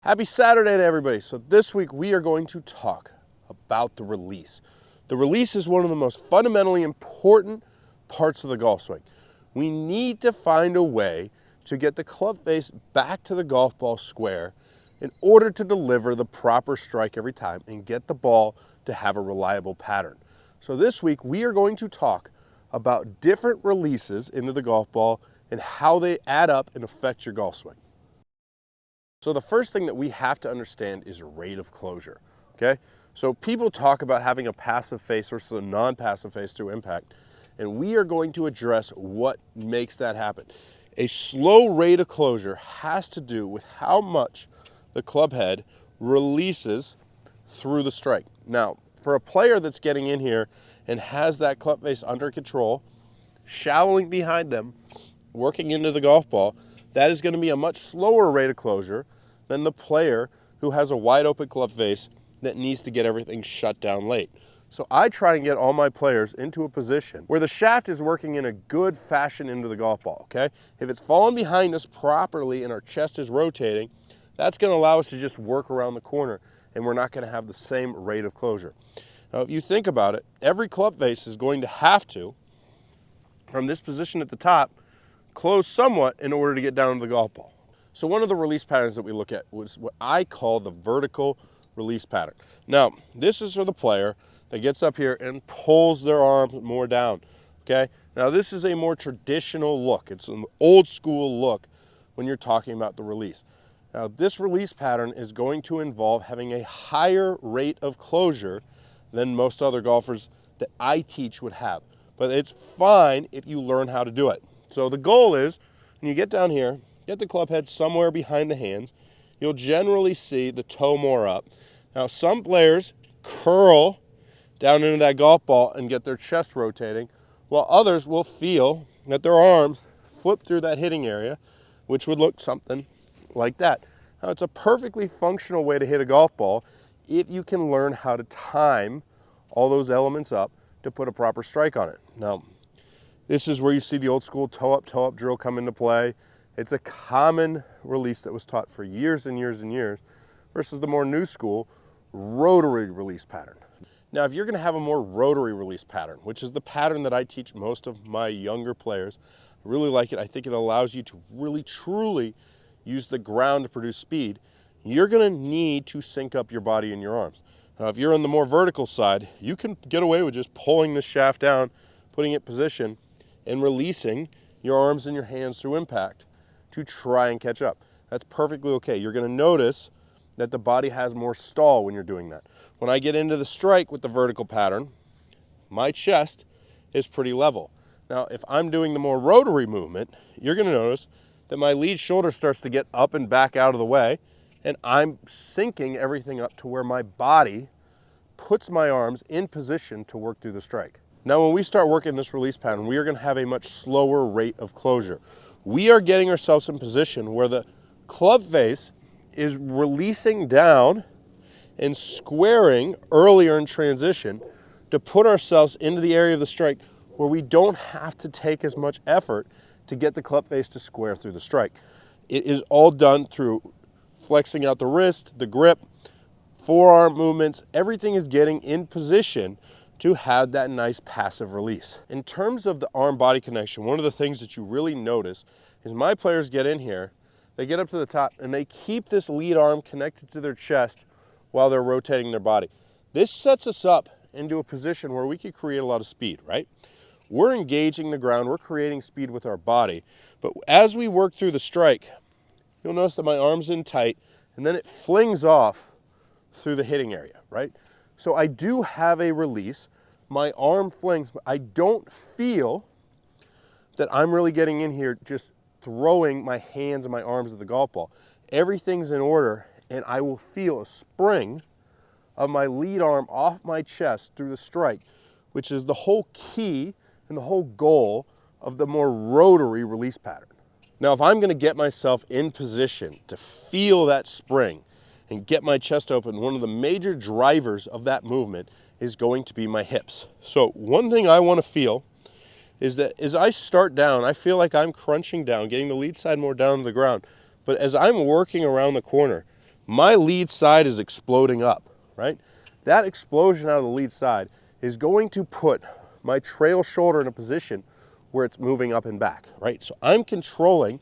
Happy Saturday to everybody. So this week we are going to talk about the release. The release is one of the most fundamentally important parts of the golf swing. We need to find a way to get the club face back to the golf ball square in order to deliver the proper strike every time and get the ball to have a reliable pattern. So this week we are going to talk about different releases into the golf ball and how they add up and affect your golf swing. So the first thing that we have to understand is rate of closure, okay? So people talk about having a passive face versus a non-passive face through impact, and we are going to address what makes that happen. A slow rate of closure has to do with how much the club head releases through the strike. Now, for a player that's getting in here and has that club face under control, shallowing behind them, working into the golf ball, that is going to be a much slower rate of closure than the player who has a wide open club face that needs to get everything shut down late. So I try and get all my players into a position where the shaft is working in a good fashion into the golf ball, okay? If it's falling behind us properly and our chest is rotating, that's going to allow us to just work around the corner and we're not going to have the same rate of closure. Now, if you think about it, every club face is going to have to, from this position at the top, close somewhat in order to get down to the golf ball. So one of the release patterns that we look at was what I call the vertical release pattern. Now, this is for the player that gets up here and pulls their arms more down, okay? Now, this is a more traditional look. It's an old school look when you're talking about the release. Now, this release pattern is going to involve having a higher rate of closure than most other golfers that I teach would have. But it's fine if you learn how to do it. So the goal is, when you get down here, get the club head somewhere behind the hands. You'll generally see the toe more up. Now, some players curl down into that golf ball and get their chest rotating, while others will feel that their arms flip through that hitting area, which would look something like that. Now, it's a perfectly functional way to hit a golf ball if you can learn how to time all those elements up to put a proper strike on it. Now, this is where you see the old school toe up drill come into play. It's a common release that was taught for years and years and years versus the more new school rotary release pattern. Now, if you're going to have a more rotary release pattern, which is the pattern that I teach most of my younger players, I really like it. I think it allows you to really truly use the ground to produce speed. You're going to need to sync up your body and your arms. Now, if you're on the more vertical side, you can get away with just pulling the shaft down, putting it in position, and releasing your arms and your hands through impact to try and catch up. That's perfectly okay. You're going to notice that the body has more stall when you're doing that. When I get into the strike with the vertical pattern, my chest is pretty level. Now, if I'm doing the more rotary movement, you're going to notice that my lead shoulder starts to get up and back out of the way, and I'm syncing everything up to where my body puts my arms in position to work through the strike. Now, when we start working this release pattern, we are going to have a much slower rate of closure. We are getting ourselves in position where the club face is releasing down and squaring earlier in transition to put ourselves into the area of the strike where we don't have to take as much effort to get the club face to square through the strike. It is all done through flexing out the wrist, the grip, forearm movements. Everything is getting in position to have that nice passive release. In terms of the arm-body connection, one of the things that you really notice is my players get in here, they get up to the top, and they keep this lead arm connected to their chest while they're rotating their body. This sets us up into a position where we can create a lot of speed, right? We're engaging the ground, we're creating speed with our body, but as we work through the strike, you'll notice that my arm's in tight, and then it flings off through the hitting area, right? So I do have a release, my arm flings, but I don't feel that I'm really getting in here just throwing my hands and my arms at the golf ball. Everything's in order, and I will feel a spring of my lead arm off my chest through the strike, which is the whole key and the whole goal of the more rotary release pattern. Now, if I'm going to get myself in position to feel that spring and get my chest open, one of the major drivers of that movement is going to be my hips. So one thing I want to feel is that as I start down, I feel like I'm crunching down, getting the lead side more down to the ground. But as I'm working around the corner, my lead side is exploding up, right? That explosion out of the lead side is going to put my trail shoulder in a position where it's moving up and back, right? So I'm controlling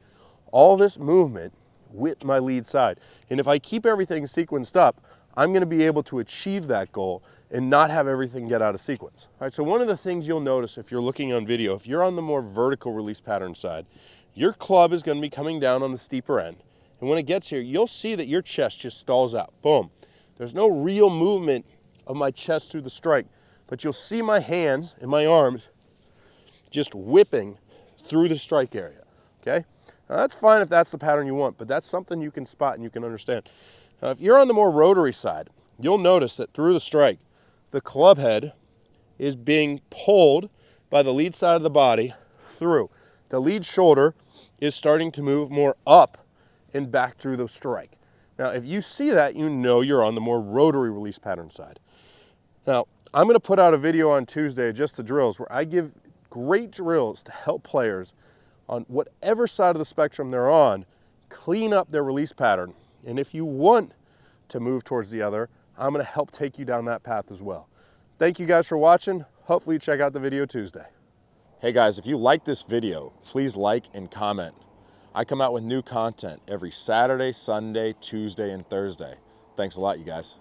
all this movement with my lead side. And if I keep everything sequenced up, I'm gonna be able to achieve that goal and not have everything get out of sequence. All right, so one of the things you'll notice if you're looking on video, if you're on the more vertical release pattern side, your club is gonna be coming down on the steeper end. And when it gets here, you'll see that your chest just stalls out, boom. There's no real movement of my chest through the strike, but you'll see my hands and my arms just whipping through the strike area, okay? Now that's fine if that's the pattern you want, but that's something you can spot and you can understand. Now if you're on the more rotary side, you'll notice that through the strike, the club head is being pulled by the lead side of the body through. The lead shoulder is starting to move more up and back through the strike. Now, if you see that, you know you're on the more rotary release pattern side. Now, I'm gonna put out a video on Tuesday, just the drills, where I give great drills to help players on whatever side of the spectrum they're on, clean up their release pattern. And if you want to move towards the other, I'm gonna help take you down that path as well. Thank you guys for watching. Hopefully you check out the video Tuesday. Hey guys, if you like this video, please like and comment. I come out with new content every Saturday, Sunday, Tuesday, and Thursday. Thanks a lot, you guys.